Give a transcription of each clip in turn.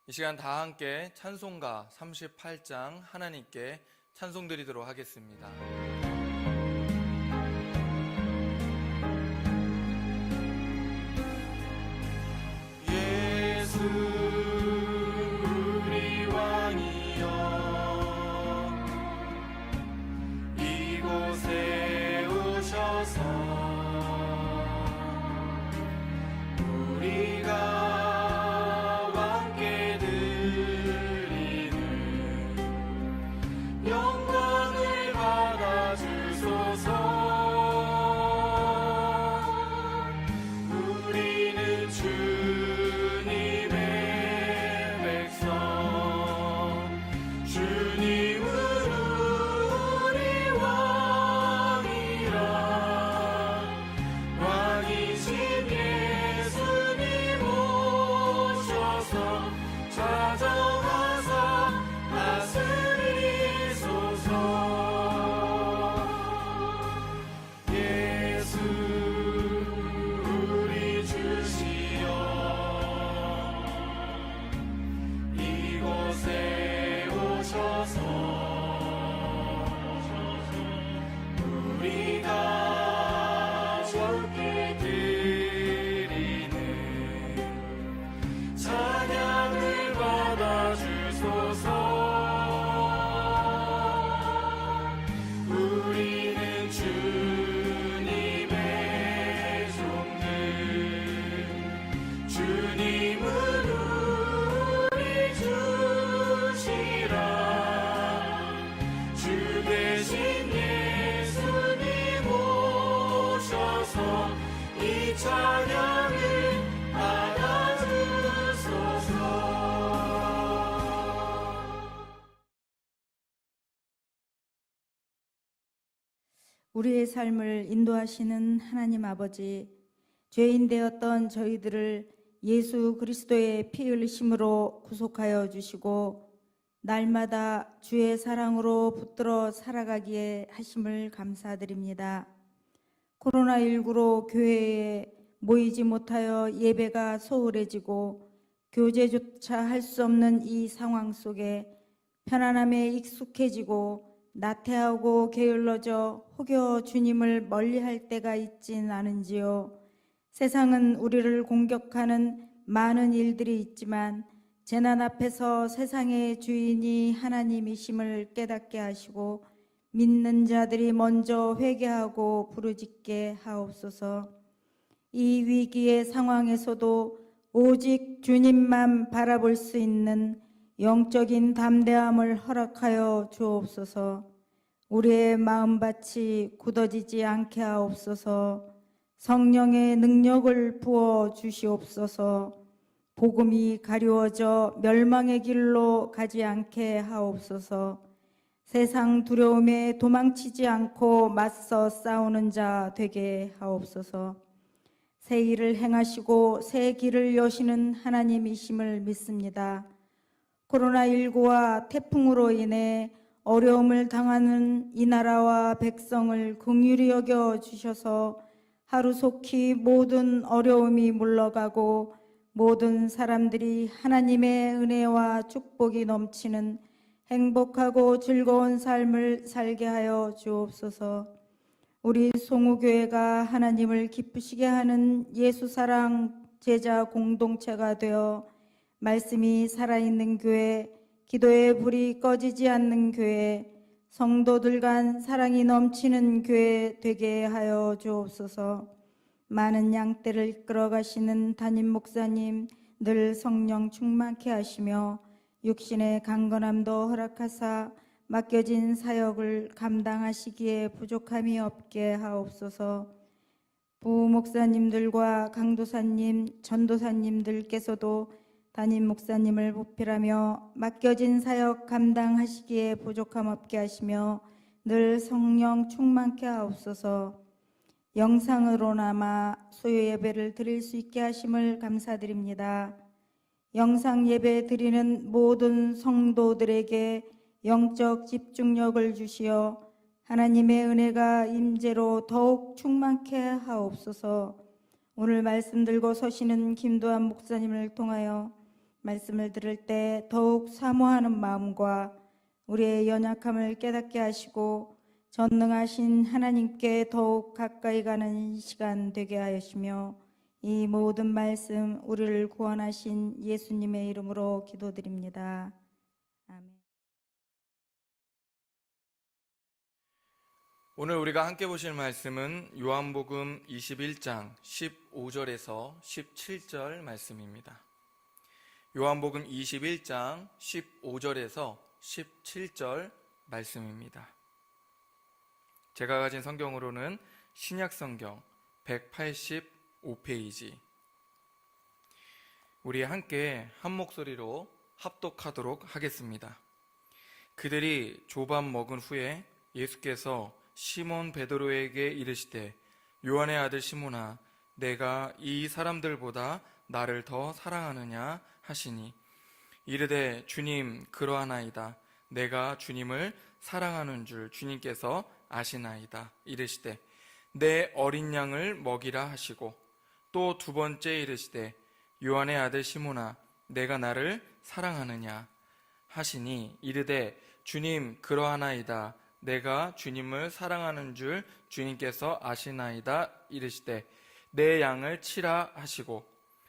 이 시간 다 함께 찬송가 38장 하나님께 찬송드리도록 하겠습니다. 예수 우리 왕이여 이곳에 오셔서 우리가 우리의 삶을 인도하시는 하나님 아버지, 죄인 되었던 저희들을 예수 그리스도의 피 흘리심으로 구속하여 주시고 날마다 주의 사랑으로 붙들어 살아가기에 하심을 감사드립니다. 코로나19로 교회에 모이지 못하여 예배가 소홀해지고 교제조차 할 수 없는 이 상황 속에 편안함에 익숙해지고 나태하고 게을러져 혹여 주님을 멀리할 때가 있진 않은지요. 세상은 우리를 공격하는 많은 일들이 있지만 재난 앞에서 세상의 주인이 하나님이심을 깨닫게 하시고 믿는 자들이 먼저 회개하고 부르짖게 하옵소서. 이 위기의 상황에서도 오직 주님만 바라볼 수 있는 영적인 담대함을 허락하여 주옵소서. 우리의 마음밭이 굳어지지 않게 하옵소서. 성령의 능력을 부어 주시옵소서. 복음이 가리워져 멸망의 길로 가지 않게 하옵소서. 세상 두려움에 도망치지 않고 맞서 싸우는 자 되게 하옵소서. 새 일을 행하시고 새 길을 여시는 하나님이심을 믿습니다. 코로나19와 태풍으로 인해 어려움을 당하는 이 나라와 백성을 긍휼히 여겨 주셔서 하루속히 모든 어려움이 물러가고 모든 사람들이 하나님의 은혜와 축복이 넘치는 행복하고 즐거운 삶을 살게 하여 주옵소서. 우리 송우교회가 하나님을 기쁘시게 하는 예수사랑 제자 공동체가 되어 말씀이 살아있는 교회, 기도의 불이 꺼지지 않는 교회, 성도들 간 사랑이 넘치는 교회 되게 하여 주옵소서. 많은 양떼를 이끌어 가시는 담임 목사님 늘 성령 충만케 하시며 육신의 강건함도 허락하사 맡겨진 사역을 감당하시기에 부족함이 없게 하옵소서. 부목사님들과 강도사님, 전도사님들께서도 담임 목사님을 보필하며 맡겨진 사역 감당하시기에 부족함 없게 하시며 늘 성령 충만케 하옵소서. 영상으로나마 소요 예배를 드릴 수 있게 하심을 감사드립니다. 영상 예배 드리는 모든 성도들에게 영적 집중력을 주시어 하나님의 은혜가 임재로 더욱 충만케 하옵소서. 오늘 말씀 들고 서시는 김도한 목사님을 통하여 말씀을 들을 때 더욱 사모하는 마음과 우리의 연약함을 깨닫게 하시고 전능하신 하나님께 더욱 가까이 가는 시간 되게 하시며 이 모든 말씀 우리를 구원하신 예수님의 이름으로 기도드립니다. 아멘. 오늘 우리가 함께 보실 말씀은 요한복음 21장 15절에서 17절 말씀입니다. 요한복음 21장 15절에서 17절 말씀입니다. 제가 가진 성경으로는 신약성경 185페이지. 우리 함께 한 목소리로 합독하도록 하겠습니다. 그들이 조밥 먹은 후에 예수께서 시몬 베드로에게 이르시되 요한의 아들 시몬아 내가 이 사람들보다 나를 더 사랑하느냐 하시니 이르되 주님 그러하나이다. 내가 주님을 사랑하는 줄 주님께서 아시나이다. 이르시되 내 어린 양을 먹이라 하시고 또 두 번째 이르시되 요한의 아들 시몬아 내가 나를 사랑하느냐 하시니 이르되 주님 그러하나이다. 내가 주님을 사랑하는 줄 주님께서 아시나이다. 이르시되 내 양을 치라 하시고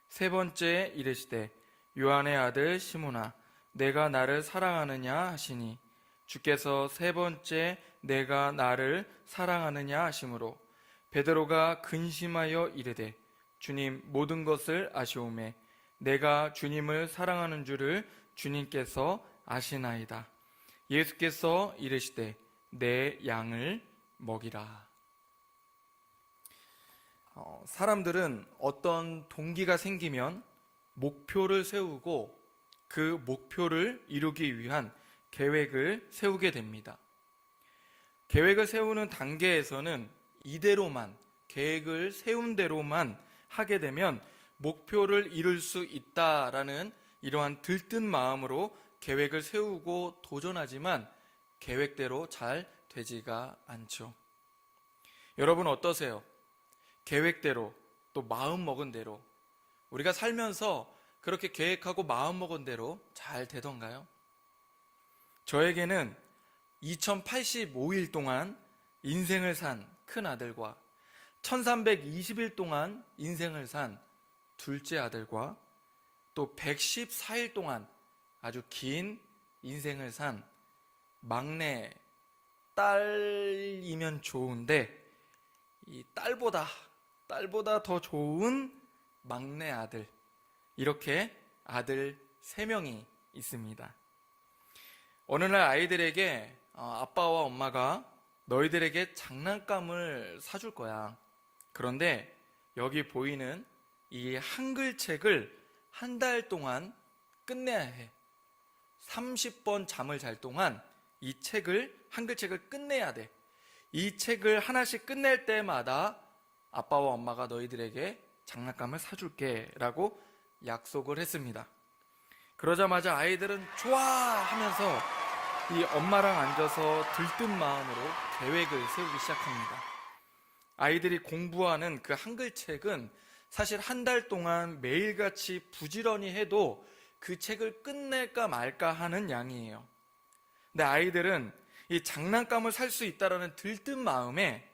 세 번째 이르시되 요한의 아들 시몬아 내가 나를 사랑하느냐 하시니 주께서 세 번째 내가 나를 사랑하느냐 하심으로 베드로가 근심하여 이르되 주님 모든 것을 아시오매 내가 주님을 사랑하는 줄을 주님께서 아시나이다. 예수께서 이르시되 내 양을 먹이라. 사람들은 어떤 동기가 생기면 목표를 세우고 그 목표를 이루기 위한 계획을 세우게 됩니다. 계획을 세우는 단계에서는 이대로만, 계획을 세운 대로만 하게 되면 목표를 이룰 수 있다라는 이러한 들뜬 마음으로 계획을 세우고 도전하지만 계획대로 잘 되지가 않죠. 여러분 어떠세요? 계획대로 또 마음먹은 대로 우리가 살면서 그렇게 계획하고 마음먹은 대로 잘 되던가요? 저에게는 2085일 동안 인생을 산 큰아들과 1320일 동안 인생을 산 둘째 아들과 또 114일 동안 아주 긴 인생을 산 막내 딸이면 좋은데 이 딸보다 더 좋은 막내 아들, 이렇게 아들 3명이 있습니다. 어느 날 아이들에게 아빠와 엄마가 너희들에게 장난감을 사줄 거야. 그런데 여기 보이는 이 한글책을 한 달 동안 끝내야 해. 30번 잠을 잘 동안 이 한글책을 끝내야 돼. 이 책을 하나씩 끝낼 때마다 아빠와 엄마가 너희들에게 장난감을 사줄게 라고 약속을 했습니다. 그러자마자 아이들은 좋아 하면서 이 엄마랑 앉아서 들뜬 마음으로 계획을 세우기 시작합니다. 아이들이 공부하는 그 한글책은 사실 한 달 동안 매일같이 부지런히 해도 그 책을 끝낼까 말까 하는 양이에요. 근데 아이들은 이 장난감을 살 수 있다라는 들뜬 마음에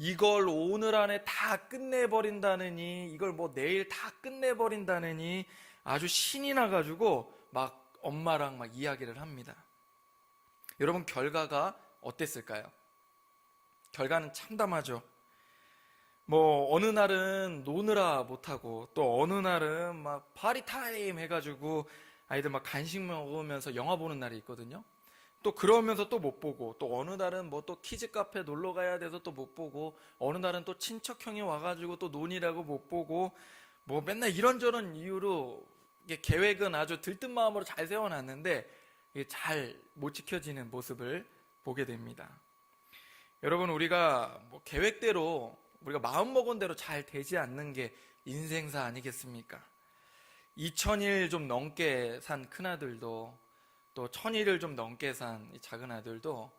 이걸 오늘 안에 다 끝내버린다느니, 이걸 뭐 내일 다 끝내버린다느니 아주 신이 나가지고 막 엄마랑 막 이야기를 합니다. 여러분 결과가 어땠을까요? 결과는 참담하죠. 뭐 어느 날은 노느라 못하고 또 어느 날은 막 파리 타임 해가지고 아이들 막 간식 먹으면서 영화 보는 날이 있거든요. 또 그러면서 또 못 보고, 또 어느 날은 뭐 또 키즈 카페 놀러 가야 돼서 또 못 보고, 어느 날은 또 친척 형이 와가지고 또 논이라고 못 보고, 뭐 맨날 이런저런 이유로 이게 계획은 아주 들뜬 마음으로 잘 세워놨는데 이게 잘 못 지켜지는 모습을 보게 됩니다. 여러분 우리가 뭐 계획대로 우리가 마음먹은 대로 잘 되지 않는 게 인생사 아니겠습니까? 2000일 좀 넘게 산 큰아들도 또 1000일을 좀 넘게 산 이 작은 아들도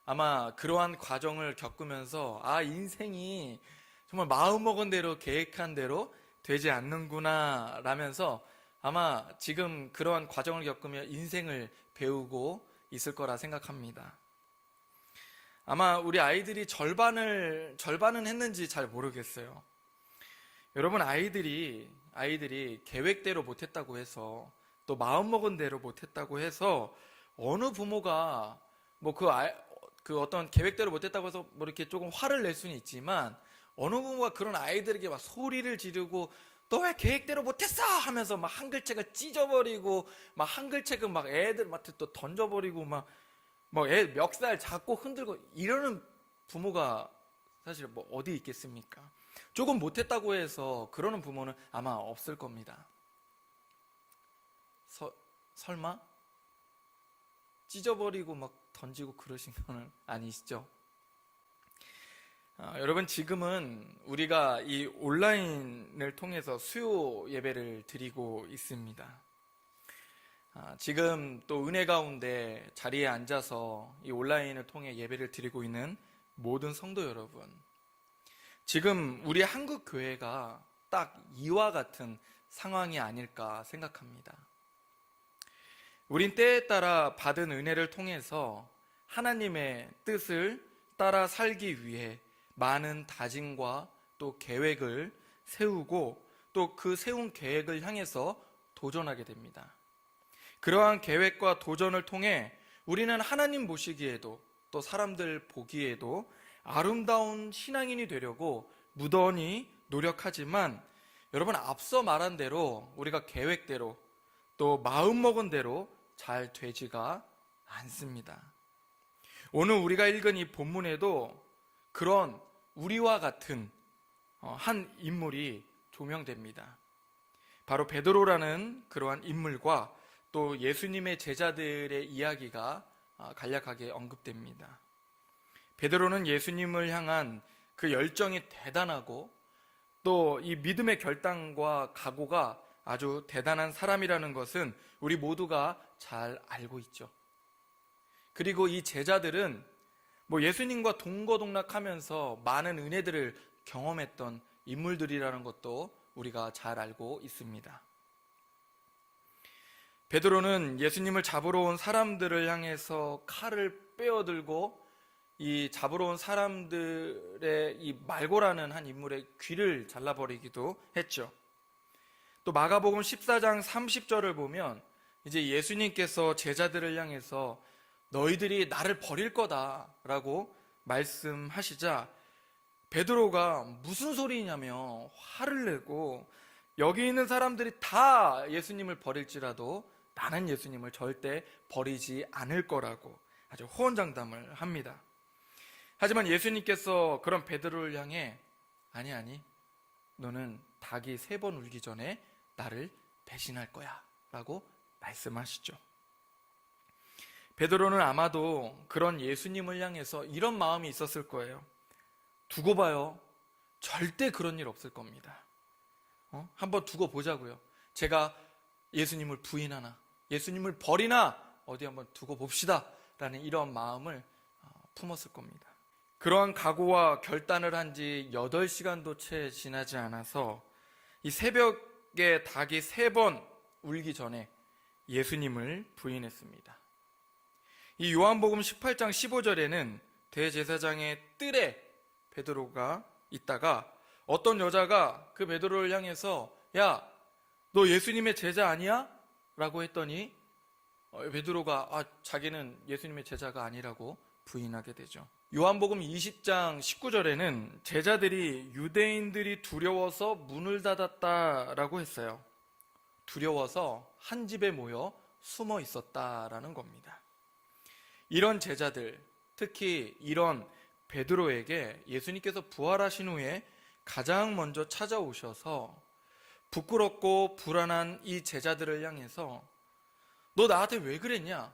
아마 그러한 과정을 겪으면서 인생이 정말 마음먹은 대로 계획한 대로 되지 않는구나 라면서 아마 지금 그러한 과정을 겪으며 인생을 배우고 있을 거라 생각합니다. 아마 우리 아이들이 절반은 했는지 잘 모르겠어요. 여러분, 아이들이 계획대로 못했다고 해서, 또 마음먹은 대로 못했다고 해서 어느 부모가 그 어떤 계획대로 못했다고 해서 뭐 이렇게 조금 화를 낼 수는 있지만, 어느 부모가 그런 아이들에게 막 소리를 지르고 너 왜 계획대로 못했어 하면서 막 한글책을 찢어버리고 막 한글책은 막 애들한테 또 던져버리고 막 애 멱살 잡고 흔들고 이러는 부모가 사실 뭐 어디 있겠습니까? 조금 못했다고 해서 그러는 부모는 아마 없을 겁니다. 설마? 찢어버리고 막 던지고 그러신 건 아니시죠? 여러분, 지금은 우리가 이 온라인을 통해서 수요 예배를 드리고 있습니다. 지금 또 은혜 가운데 자리에 앉아서 이 온라인을 통해 예배를 드리고 있는 모든 성도 여러분, 지금 우리 한국 교회가 딱 이와 같은 상황이 아닐까 생각합니다. 우린 때에 따라 받은 은혜를 통해서 하나님의 뜻을 따라 살기 위해 많은 다짐과 또 계획을 세우고 또 그 세운 계획을 향해서 도전하게 됩니다. 그러한 계획과 도전을 통해 우리는 하나님 보시기에도 또 사람들 보기에도 아름다운 신앙인이 되려고 무던히 노력하지만, 여러분, 앞서 말한 대로 우리가 계획대로 또 마음먹은 대로 잘 되지가 않습니다. 오늘 우리가 읽은 이 본문에도 그런 우리와 같은 한 인물이 조명됩니다. 바로 베드로라는 그러한 인물과 또 예수님의 제자들의 이야기가 간략하게 언급됩니다. 베드로는 예수님을 향한 그 열정이 대단하고 또 이 믿음의 결단과 각오가 아주 대단한 사람이라는 것은 우리 모두가 잘 알고 있죠. 그리고 이 제자들은 예수님과 동거동락하면서 많은 은혜들을 경험했던 인물들이라는 것도 우리가 잘 알고 있습니다. 베드로는 예수님을 잡으러 온 사람들을 향해서 칼을 빼어들고 이 잡으러 온 사람들의 이 말고라는 한 인물의 귀를 잘라버리기도 했죠. 또 마가복음 14장 30절을 보면 이제 예수님께서 제자들을 향해서 너희들이 나를 버릴 거다라고 말씀하시자 베드로가 무슨 소리냐며 화를 내고, 여기 있는 사람들이 다 예수님을 버릴지라도 나는 예수님을 절대 버리지 않을 거라고 아주 호언장담을 합니다. 하지만 예수님께서 그런 베드로를 향해 아니 너는 닭이 3번 울기 전에 나를 배신할 거야 라고 말씀하시죠. 베드로는 아마도 그런 예수님을 향해서 이런 마음이 있었을 거예요. 두고 봐요. 절대 그런 일 없을 겁니다. 한번 두고 보자고요. 제가 예수님을 부인하나 예수님을 버리나 어디 한번 두고 봅시다 라는 이런 마음을 품었을 겁니다. 그러한 각오와 결단을 한 지 8시간도 채 지나지 않아서 이 새벽에 닭이 3번 울기 전에 예수님을 부인했습니다. 이 요한복음 18장 15절에는 대제사장의 뜰에 베드로가 있다가 어떤 여자가 그 베드로를 향해서 야, 너 예수님의 제자 아니야? 라고 했더니 베드로가 자기는 예수님의 제자가 아니라고 부인하게 되죠. 요한복음 20장 19절에는 제자들이 유대인들이 두려워서 문을 닫았다라고 했어요. 두려워서 한 집에 모여 숨어 있었다라는 겁니다. 이런 제자들, 특히 이런 베드로에게 예수님께서 부활하신 후에 가장 먼저 찾아오셔서 부끄럽고 불안한 이 제자들을 향해서 너 나한테 왜 그랬냐?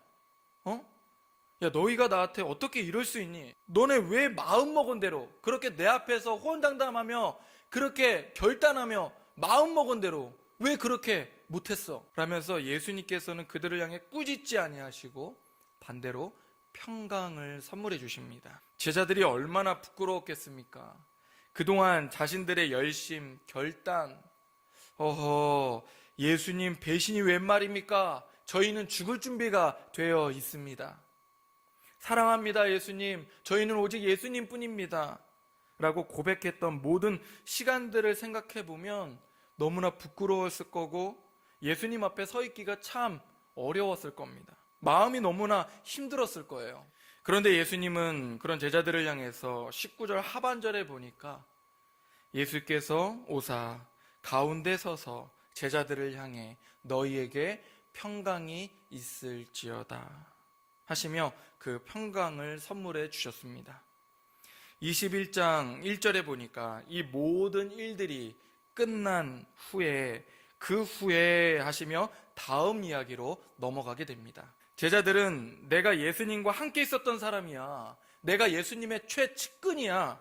야, 너희가 나한테 어떻게 이럴 수 있니? 너네 왜 마음먹은 대로 그렇게 내 앞에서 호언장담하며 그렇게 결단하며 마음먹은 대로 왜 그렇게 못했어? 라면서 예수님께서는 그들을 향해 꾸짖지 아니하시고 반대로 평강을 선물해 주십니다. 제자들이 얼마나 부끄러웠겠습니까? 그동안 자신들의 열심, 결단, 예수님 배신이 웬 말입니까? 저희는 죽을 준비가 되어 있습니다. 사랑합니다, 예수님. 저희는 오직 예수님 뿐입니다. 라고 고백했던 모든 시간들을 생각해 보면 너무나 부끄러웠을 거고 예수님 앞에 서 있기가 참 어려웠을 겁니다. 마음이 너무나 힘들었을 거예요. 그런데 예수님은 그런 제자들을 향해서 19절 하반절에 보니까 예수께서 오사 가운데 서서 제자들을 향해 너희에게 평강이 있을지어다 하시며 그 평강을 선물해 주셨습니다. 21장 1절에 보니까 이 모든 일들이 끝난 후에 그 후에 하시며 다음 이야기로 넘어가게 됩니다. 제자들은 내가 예수님과 함께 있었던 사람이야. 내가 예수님의 최측근이야.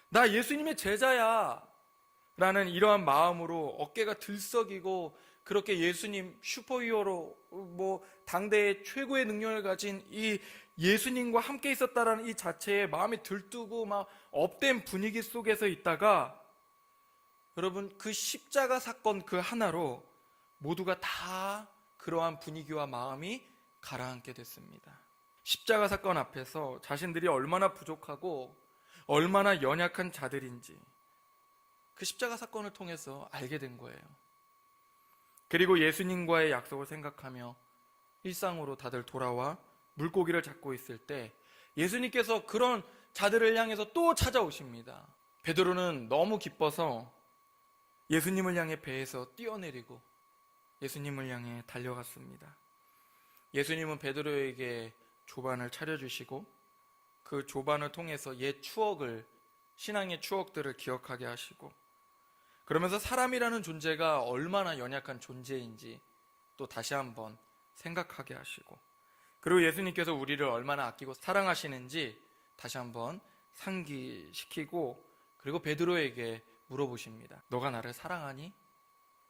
나 예수님의 제자야. 라는 이러한 마음으로 어깨가 들썩이고 그렇게 예수님 슈퍼히어로 당대의 최고의 능력을 가진 이 예수님과 함께 있었다라는 이 자체에 마음이 들뜨고 막 업된 분위기 속에서 있다가 여러분 그 십자가 사건 그 하나로 모두가 다 그러한 분위기와 마음이 가라앉게 됐습니다. 십자가 사건 앞에서 자신들이 얼마나 부족하고 얼마나 연약한 자들인지 그 십자가 사건을 통해서 알게 된 거예요. 그리고 예수님과의 약속을 생각하며 일상으로 다들 돌아와 물고기를 잡고 있을 때 예수님께서 그런 자들을 향해서 또 찾아오십니다. 베드로는 너무 기뻐서 예수님을 향해 배에서 뛰어내리고 예수님을 향해 달려갔습니다. 예수님은 베드로에게 조반을 차려주시고 그 조반을 통해서 옛 추억을, 신앙의 추억들을 기억하게 하시고 그러면서 사람이라는 존재가 얼마나 연약한 존재인지 또 다시 한번 생각하게 하시고 그리고 예수님께서 우리를 얼마나 아끼고 사랑하시는지 다시 한번 상기시키고 그리고 베드로에게 물어보십니다. 너가 나를 사랑하니?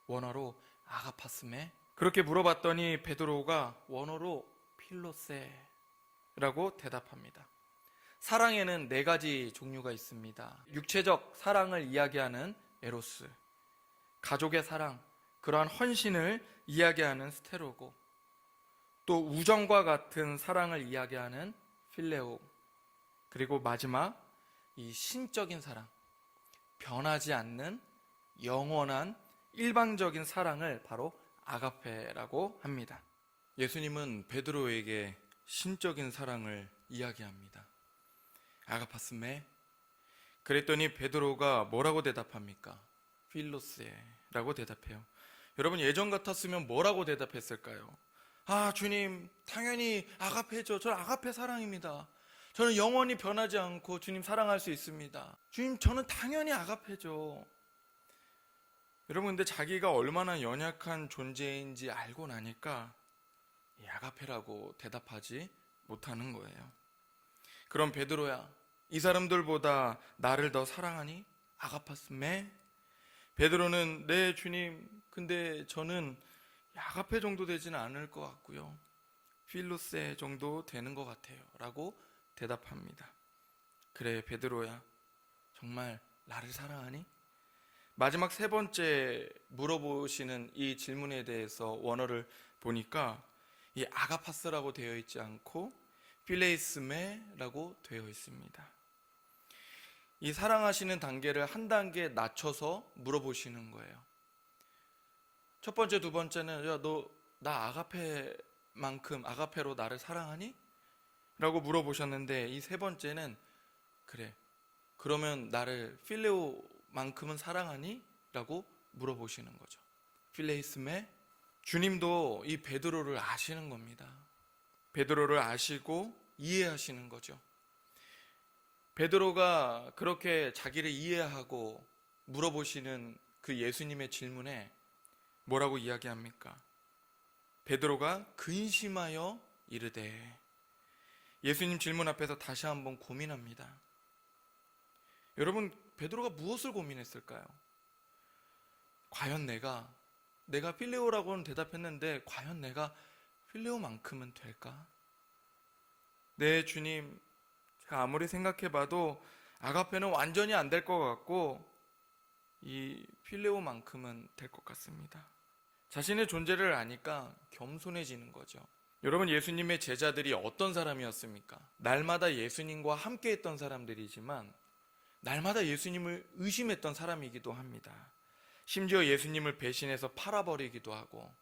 원어로 아가파스메. 그렇게 물어봤더니 베드로가 원어로 필로세라고 대답합니다. 사랑에는 4가지 종류가 있습니다. 육체적 사랑을 이야기하는 에로스, 가족의 사랑, 그러한 헌신을 이야기하는 스테로고, 또 우정과 같은 사랑을 이야기하는 필레오, 그리고 마지막 이 신적인 사랑, 변하지 않는 영원한 일방적인 사랑을 바로 아가페라고 합니다. 예수님은 베드로에게 신적인 사랑을 이야기합니다. 아가파스메. 그랬더니 베드로가 뭐라고 대답합니까? 필로세라고 대답해요. 여러분 예전 같았으면 뭐라고 대답했을까요? 아 주님 당연히 아가페죠. 저는 아가페 사랑입니다. 저는 영원히 변하지 않고 주님 사랑할 수 있습니다. 주님 저는 당연히 아가페죠. 여러분 근데 자기가 얼마나 연약한 존재인지 알고 나니까 아가페라고 대답하지 못하는 거예요. 그럼 베드로야 이 사람들보다 나를 더 사랑하니? 아가파스메? 베드로는 네 주님 근데 저는 아가페 정도 되지는 않을 것 같고요. 필로세 정도 되는 것 같아요 라고 대답합니다. 그래 베드로야 정말 나를 사랑하니? 마지막 3번째 물어보시는 이 질문에 대해서 원어를 보니까 이 아가파스라고 되어 있지 않고 필레이스메라고 되어 있습니다. 이 사랑하시는 단계를 한 단계 낮춰서 물어보시는 거예요. 첫 번째, 두 번째는 야, 너 나 아가페만큼 아가페로 나를 사랑하니? 라고 물어보셨는데 이 3번째는 그래 그러면 나를 필레오만큼은 사랑하니? 라고 물어보시는 거죠. 필레이스메. 주님도 이 베드로를 아시는 겁니다. 베드로를 아시고 이해하시는 거죠. 베드로가 그렇게 자기를 이해하고 물어보시는 그 예수님의 질문에 뭐라고 이야기합니까? 베드로가 근심하여 이르되. 예수님 질문 앞에서 다시 한번 고민합니다. 여러분 베드로가 무엇을 고민했을까요? 과연 내가 필레오라고는 대답했는데 과연 내가 필레오만큼은 될까? 네 주님 제가 아무리 생각해봐도 아가페는 완전히 안 될 것 같고 이 필레오만큼은 될 것 같습니다. 자신의 존재를 아니까 겸손해지는 거죠. 여러분, 예수님의 제자들이 어떤 사람이었습니까? 날마다 예수님과 함께 했던 사람들이지만 날마다 예수님을 의심했던 사람이기도 합니다. 심지어 예수님을 배신해서 팔아버리기도 하고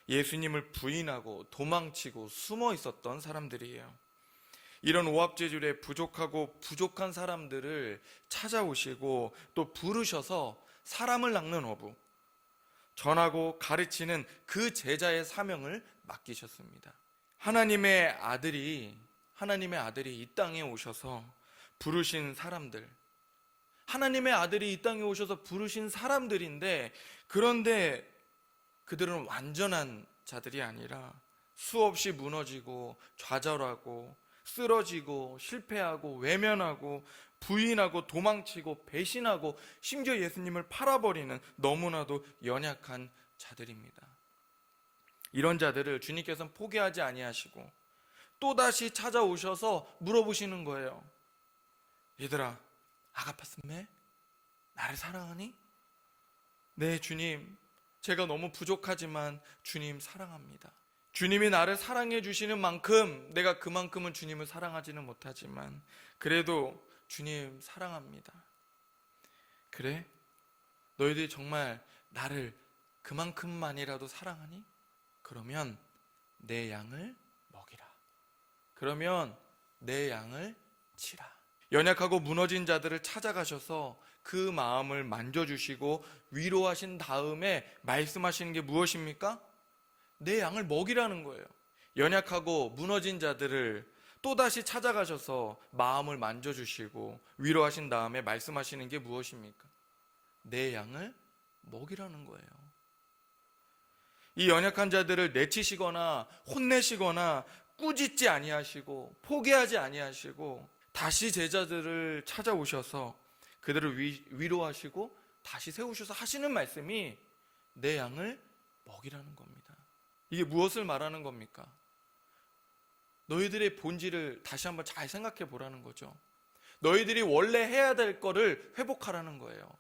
예수님을 부인하고 도망치고 숨어 있었던 사람들이에요. 이런 오합지졸에 부족하고 부족한 사람들을 찾아오시고 또 부르셔서 사람을 낚는 어부, 전하고 가르치는 그 제자의 사명을 맡기셨습니다. 하나님의 아들이 이 땅에 오셔서 부르신 사람들, 하나님의 아들이 이 땅에 오셔서 부르신 사람들인데, 그런데 그들은 완전한 자들이 아니라 수없이 무너지고 좌절하고 쓰러지고 실패하고 외면하고 부인하고 도망치고 배신하고 심지어 예수님을 팔아버리는 너무나도 연약한 자들입니다. 이런 자들을 주님께서는 포기하지 아니하시고 또다시 찾아오셔서 물어보시는 거예요. 얘들아, 아가파스메? 나를 사랑하니? 네, 주님, 제가 너무 부족하지만 주님 사랑합니다. 주님이 나를 사랑해 주시는 만큼 내가 그만큼은 주님을 사랑하지는 못하지만 그래도 주님 사랑합니다. 그래? 너희들이 정말 나를 그만큼만이라도 사랑하니? 그러면 내 양을 먹이라. 그러면 내 양을 치라. 연약하고 무너진 자들을 찾아가셔서 그 마음을 만져주시고 위로하신 다음에 말씀하시는 게 무엇입니까? 내 양을 먹이라는 거예요. 연약하고 무너진 자들을 또다시 찾아가셔서 마음을 만져주시고 위로하신 다음에 말씀하시는 게 무엇입니까? 내 양을 먹이라는 거예요. 이 연약한 자들을 내치시거나 혼내시거나 꾸짖지 아니하시고 포기하지 아니하시고 다시 제자들을 찾아오셔서 그들을 위로하시고 다시 세우셔서 하시는 말씀이 내 양을 먹이라는 겁니다. 이게 무엇을 말하는 겁니까? 너희들의 본질을 다시 한번 잘 생각해 보라는 거죠. 너희들이 원래 해야 될 거를 회복하라는 거예요.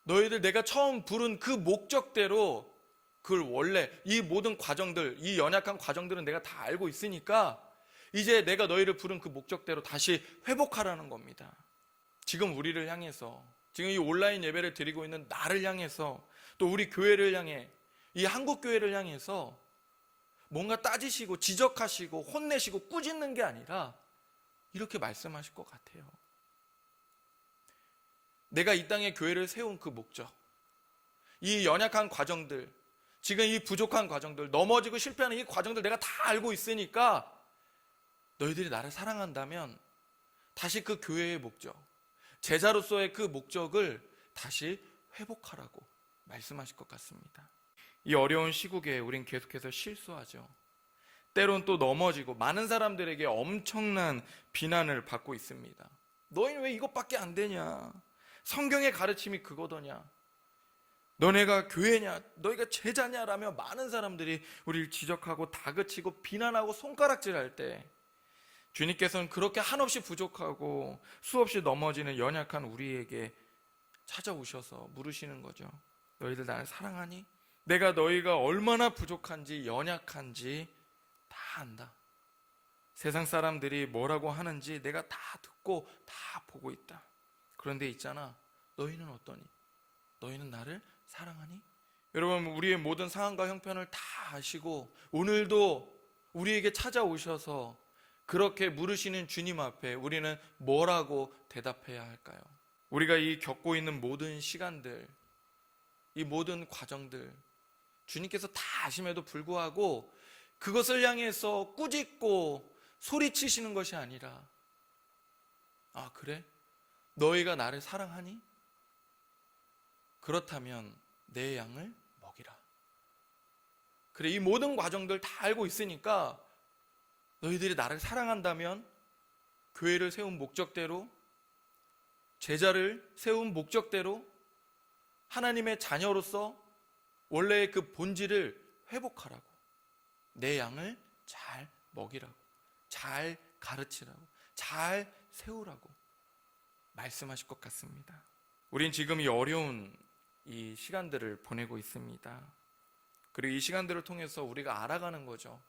너희들 내가 처음 부른 그 목적대로 그걸 원래 이 모든 과정들, 이 연약한 과정들은 내가 다 알고 있으니까 이제 내가 너희를 부른 그 목적대로 다시 회복하라는 겁니다. 지금 우리를 향해서, 지금 이 온라인 예배를 드리고 있는 나를 향해서, 또 우리 교회를 향해, 이 한국교회를 향해서 뭔가 따지시고 지적하시고 혼내시고 꾸짖는 게 아니라 이렇게 말씀하실 것 같아요. 내가 이 땅에 교회를 세운 그 목적, 이 연약한 과정들, 지금 이 부족한 과정들, 넘어지고 실패하는 이 과정들 내가 다 알고 있으니까 너희들이 나를 사랑한다면 다시 그 교회의 목적, 제자로서의 그 목적을 다시 회복하라고 말씀하실 것 같습니다. 이 어려운 시국에 우린 계속해서 실수하죠. 때론 또 넘어지고 많은 사람들에게 엄청난 비난을 받고 있습니다. 너희는 왜 이것밖에 안 되냐? 성경의 가르침이 그거더냐? 너네가 교회냐? 너희가 제자냐? 라며 많은 사람들이 우리를 지적하고 다그치고 비난하고 손가락질할 때 주님께서는 그렇게 한없이 부족하고 수없이 넘어지는 연약한 우리에게 찾아오셔서 물으시는 거죠. 너희들 나를 사랑하니? 내가 너희가 얼마나 부족한지 연약한지 다 안다. 세상 사람들이 뭐라고 하는지 내가 다 듣고 다 보고 있다. 그런데 있잖아, 너희는 어떠니? 너희는 나를 사랑하니? 여러분, 우리의 모든 상황과 형편을 다 아시고 오늘도 우리에게 찾아오셔서 그렇게 물으시는 주님 앞에 우리는 뭐라고 대답해야 할까요? 우리가 이 겪고 있는 모든 시간들, 이 모든 과정들 주님께서 다 아심에도 불구하고 그것을 향해서 꾸짖고 소리치시는 것이 아니라, 아 그래? 너희가 나를 사랑하니? 그렇다면 내 양을 먹이라. 그래, 이 모든 과정들 다 알고 있으니까 너희들이 나를 사랑한다면 교회를 세운 목적대로, 제자를 세운 목적대로 하나님의 자녀로서 원래의 그 본질을 회복하라고, 내 양을 잘 먹이라고, 잘 가르치라고, 잘 세우라고 말씀하실 것 같습니다. 우린 지금 이 어려운 이 시간들을 보내고 있습니다. 그리고 이 시간들을 통해서 우리가 알아가는 거죠.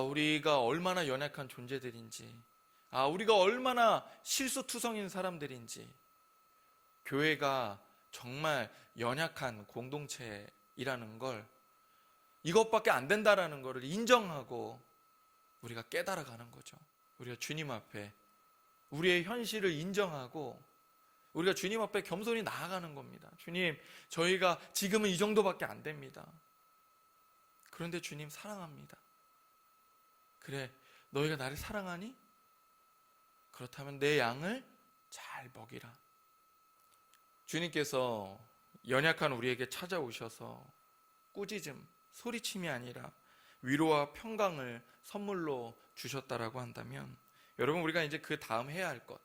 우리가 얼마나 연약한 존재들인지, 우리가 얼마나 실수투성인 사람들인지, 교회가 정말 연약한 공동체이라는 걸, 이것밖에 안 된다라는 것을 인정하고 우리가 깨달아가는 거죠. 우리가 주님 앞에 우리의 현실을 인정하고 우리가 주님 앞에 겸손히 나아가는 겁니다. 주님, 저희가 지금은 이 정도밖에 안 됩니다. 그런데 주님 사랑합니다. 그래, 너희가 나를 사랑하니? 그렇다면 내 양을 잘 먹이라. 주님께서 연약한 우리에게 찾아오셔서 꾸짖음, 소리침이 아니라 위로와 평강을 선물로 주셨다라고 한다면, 여러분, 우리가 이제 그 다음 해야 할 것,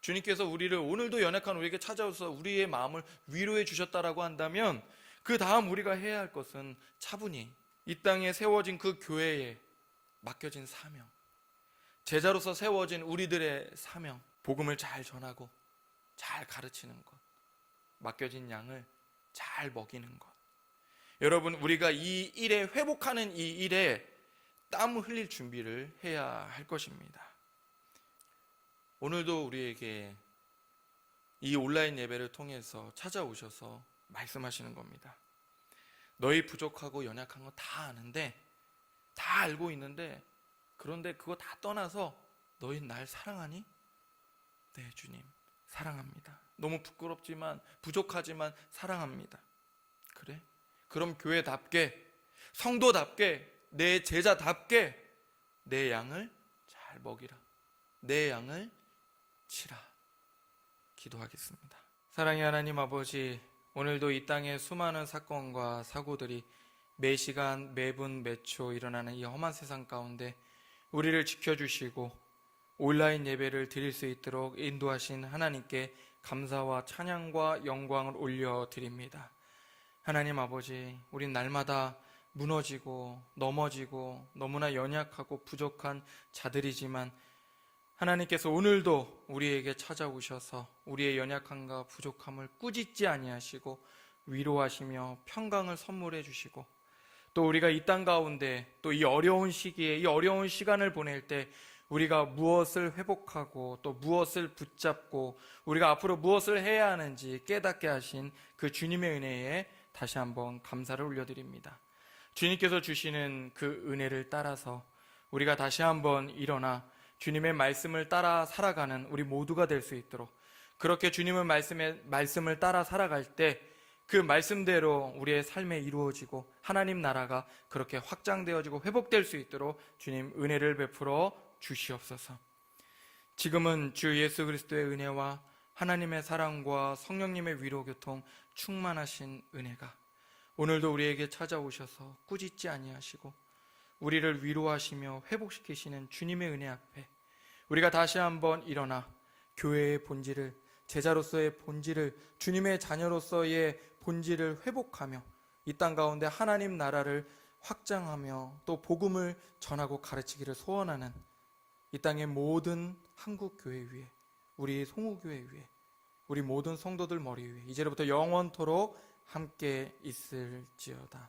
주님께서 우리를 오늘도 연약한 우리에게 찾아오셔서 우리의 마음을 위로해 주셨다라고 한다면, 그 다음 우리가 해야 할 것은 차분히 이 땅에 세워진 그 교회에 맡겨진 사명, 제자로서 세워진 우리들의 사명, 복음을 잘 전하고 잘 가르치는 것, 맡겨진 양을 잘 먹이는 것. 여러분, 우리가 이 일에, 회복하는 이 일에 땀 흘릴 준비를 해야 할 것입니다. 오늘도 우리에게 이 온라인 예배를 통해서 찾아오셔서 말씀하시는 겁니다. 너희 부족하고 연약한 거 다 아는데, 다 알고 있는데, 그런데 그거 다 떠나서 너희 날 사랑하니? 네, 주님, 사랑합니다. 너무 부끄럽지만, 부족하지만 사랑합니다. 그래? 그럼 교회답게, 성도답게, 내 제자답게 내 양을 잘 먹이라. 내 양을 치라. 기도하겠습니다. 사랑의 하나님 아버지, 오늘도 이 땅의 수많은 사건과 사고들이 매 시간, 매분, 매초 일어나는 이 험한 세상 가운데 우리를 지켜주시고 온라인 예배를 드릴 수 있도록 인도하신 하나님께 감사와 찬양과 영광을 올려드립니다. 하나님 아버지, 우린 날마다 무너지고 넘어지고 너무나 연약하고 부족한 자들이지만, 하나님께서 오늘도 우리에게 찾아오셔서 우리의 연약함과 부족함을 꾸짖지 아니하시고 위로하시며 평강을 선물해 주시고, 또 우리가 이 땅 가운데 또 이 어려운 시기에, 이 어려운 시간을 보낼 때 우리가 무엇을 회복하고 또 무엇을 붙잡고 우리가 앞으로 무엇을 해야 하는지 깨닫게 하신 그 주님의 은혜에 다시 한번 감사를 올려드립니다. 주님께서 주시는 그 은혜를 따라서 우리가 다시 한번 일어나 주님의 말씀을 따라 살아가는 우리 모두가 될 수 있도록, 그렇게 주님의 말씀을 따라 살아갈 때 그 말씀대로 우리의 삶에 이루어지고 하나님 나라가 그렇게 확장되어지고 회복될 수 있도록 주님 은혜를 베풀어 주시옵소서. 지금은 주 예수 그리스도의 은혜와 하나님의 사랑과 성령님의 위로 교통 충만하신 은혜가 오늘도 우리에게 찾아오셔서 꾸짖지 아니하시고 우리를 위로하시며 회복시키시는 주님의 은혜 앞에 우리가 다시 한번 일어나 교회의 본질을, 제자로서의 본질을, 주님의 자녀로서의 본질을 회복하며 이 땅 가운데 하나님 나라를 확장하며 또 복음을 전하고 가르치기를 소원하는 이 땅의 모든 한국교회 위에, 우리 송우교회 위에, 우리 모든 성도들 머리 위에 이제로부터 영원토록 함께 있을지어다.